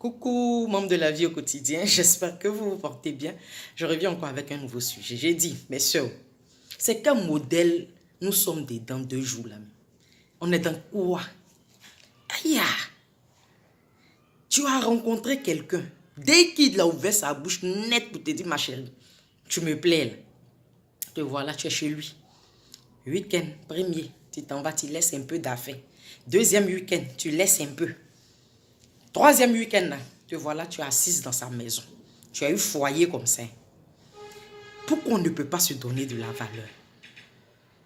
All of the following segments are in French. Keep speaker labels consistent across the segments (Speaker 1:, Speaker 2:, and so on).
Speaker 1: Coucou, membres de la vie au quotidien, j'espère que vous vous portez bien. Je reviens encore avec un nouveau sujet. J'ai dit, messieurs, c'est quel modèle nous sommes dans 2 jours là. On est dans quoi? Aïe, tu as rencontré quelqu'un. Dès qu'il a ouvert sa bouche nette pour te dire, ma chérie, tu me plais là. Te voilà, tu es chez lui. Week-end, premier, tu t'en vas, tu laisses un peu d'affaires. Deuxième week-end, tu laisses un peu. Troisième week-end, là, te voilà, tu es assise dans sa maison. Tu as eu foyer comme ça. Pourquoi on ne peut pas se donner de la valeur?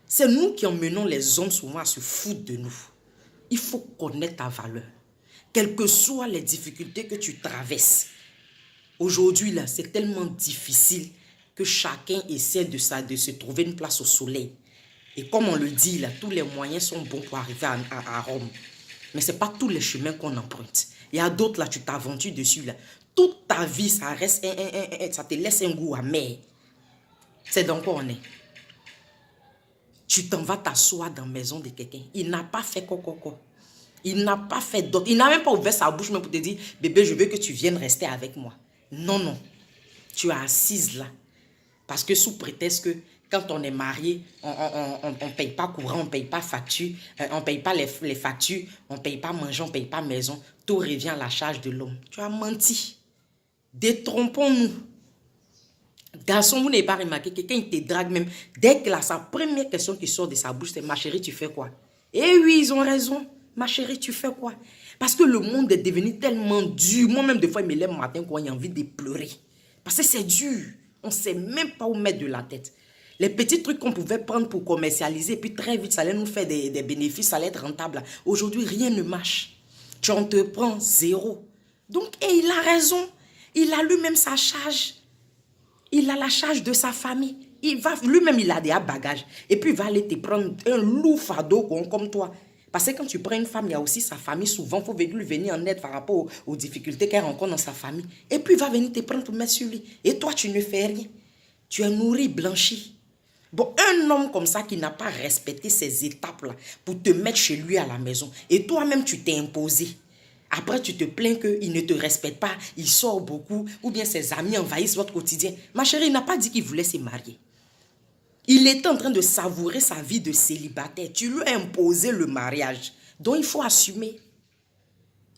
Speaker 1: C'est nous qui emmenons les hommes souvent à se foutre de nous. Il faut connaître ta valeur. Quelles que soient les difficultés que tu traverses. Aujourd'hui, là, c'est tellement difficile que chacun essaie de se trouver une place au soleil. Et comme on le dit, là, tous les moyens sont bons pour arriver à Rome. Mais ce n'est pas tous les chemins qu'on emprunte. Il y a d'autres, là, tu t'aventures dessus, là. Toute ta vie, ça reste ça te laisse un goût amer. C'est dans quoi on est. Tu t'en vas t'asseoir dans la maison de quelqu'un. Il n'a pas fait coco. Il n'a pas fait d'autre. Il n'a même pas ouvert sa bouche même pour te dire, bébé, je veux que tu viennes rester avec moi. Non, non. Tu es assise là. Parce que sous prétexte que quand on est marié, on ne paye pas courant, on ne paye pas facture, on ne paye pas les factures, on ne paye pas manger, on ne paye pas maison. Tout revient à la charge de l'homme. Tu as menti. Détrompons-nous. Garçon, vous n'avez pas remarqué que quand il te drague même, dès que sa première question qui sort de sa bouche, c'est ma chérie, tu fais quoi? Eh oui, ils ont raison. Ma chérie, tu fais quoi? Parce que le monde est devenu tellement dur. Moi-même, des fois, il me lève le matin quand il a envie de pleurer. Parce que c'est dur. On ne sait même pas où mettre de la tête. Les petits trucs qu'on pouvait prendre pour commercialiser, puis très vite, ça allait nous faire des bénéfices, ça allait être rentable. Aujourd'hui, rien ne marche. Tu en te prends zéro. Donc, et il a raison. Il a lui-même sa charge. Il a la charge de sa famille. Lui-même, il a des bagages. Et puis, il va aller te prendre un lourd fardeau comme toi. Parce que quand tu prends une femme, il y a aussi sa famille. Souvent, il faut venir en aide par rapport aux difficultés qu'elle rencontre dans sa famille. Et puis, il va venir te prendre pour mettre sur lui. Et toi, tu ne fais rien. Tu es nourri, blanchi. Bon, un homme comme ça qui n'a pas respecté ces étapes-là pour te mettre chez lui à la maison. Et toi-même, tu t'es imposé. Après, tu te plains qu'il ne te respecte pas, il sort beaucoup, ou bien ses amis envahissent votre quotidien. Ma chérie, il n'a pas dit qu'il voulait se marier. Il était en train de savourer sa vie de célibataire. Tu lui as imposé le mariage. Donc, il faut assumer.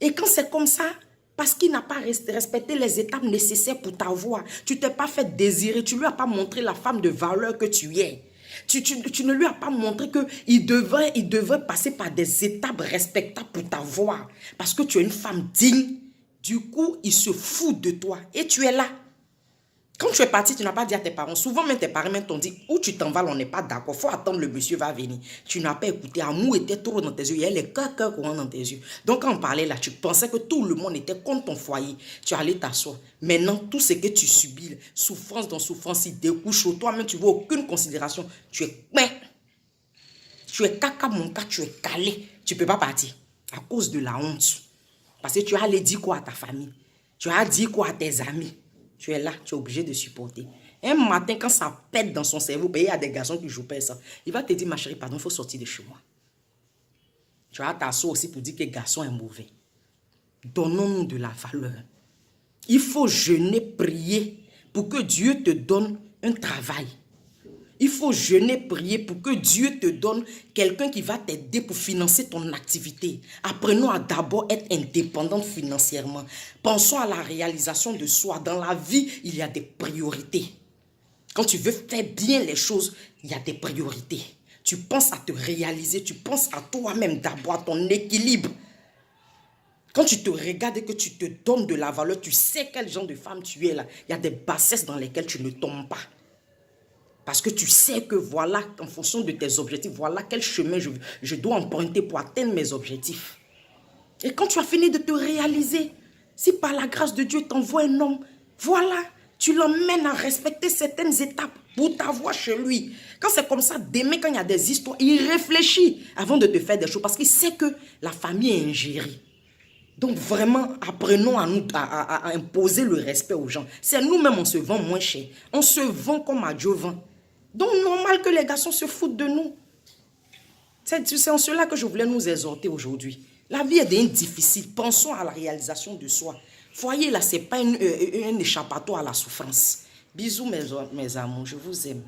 Speaker 1: Et quand c'est comme ça, parce qu'il n'a pas respecté les étapes nécessaires pour t'avoir, tu ne t'es pas fait désirer, tu ne lui as pas montré la femme de valeur que tu es. Tu ne lui as pas montré qu'il devrait passer par des étapes respectables pour t'avoir. Parce que tu es une femme digne. Du coup, il se fout de toi. Et tu es là. Quand tu es parti, tu n'as pas dit à tes parents. Souvent, même tes parents t'ont dit, où tu t'en vas, on n'est pas d'accord. Il faut attendre, le monsieur va venir. Tu n'as pas écouté. Amour était trop dans tes yeux. Il y a les cœurs courants dans tes yeux. Donc, quand on parlait là, tu pensais que tout le monde était contre ton foyer. Tu allais t'asseoir. Maintenant, tout ce que tu subis, souffrance dans souffrance, il découche sur toi-même, tu ne veux aucune considération. Tu es caca, mon cas, tu es calé. Tu ne peux pas partir à cause de la honte. Parce que tu as allé dire quoi à ta famille? Tu as dit quoi à tes amis? Tu es là, tu es obligé de supporter. Un matin, quand ça pète dans son cerveau, il y a des garçons qui jouent pas ça. Il va te dire, ma chérie, pardon, il faut sortir de chez moi. Tu as t'asseoir aussi pour dire que le garçon est mauvais. Donnons-nous de la valeur. Il faut jeûner, prier pour que Dieu te donne un travail. Il faut jeûner, prier pour que Dieu te donne quelqu'un qui va t'aider pour financer ton activité. Apprenons à d'abord être indépendante financièrement. Pensons à la réalisation de soi. Dans la vie, il y a des priorités. Quand tu veux faire bien les choses, il y a des priorités. Tu penses à te réaliser, tu penses à toi-même d'abord, à ton équilibre. Quand tu te regardes et que tu te donnes de la valeur, tu sais quel genre de femme tu es là. Il y a des bassesses dans lesquelles tu ne tombes pas. Parce que tu sais que voilà, en fonction de tes objectifs, voilà quel chemin je dois emprunter pour atteindre mes objectifs. Et quand tu as fini de te réaliser, si par la grâce de Dieu t'envoie un homme, voilà, tu l'emmènes à respecter certaines étapes pour t'avoir chez lui. Quand c'est comme ça, demain quand il y a des histoires, il réfléchit avant de te faire des choses parce qu'il sait que la famille est ingérée. Donc vraiment, apprenons à imposer le respect aux gens. C'est nous-mêmes, on se vend moins cher. On se vend comme à Dieu vend. Donc, normal que les garçons se foutent de nous. C'est en cela que je voulais nous exhorter aujourd'hui. La vie est devenue difficile. Pensons à la réalisation de soi. Foyer, là, ce n'est pas un échappatoire à la souffrance. Bisous, mes amours. Je vous aime.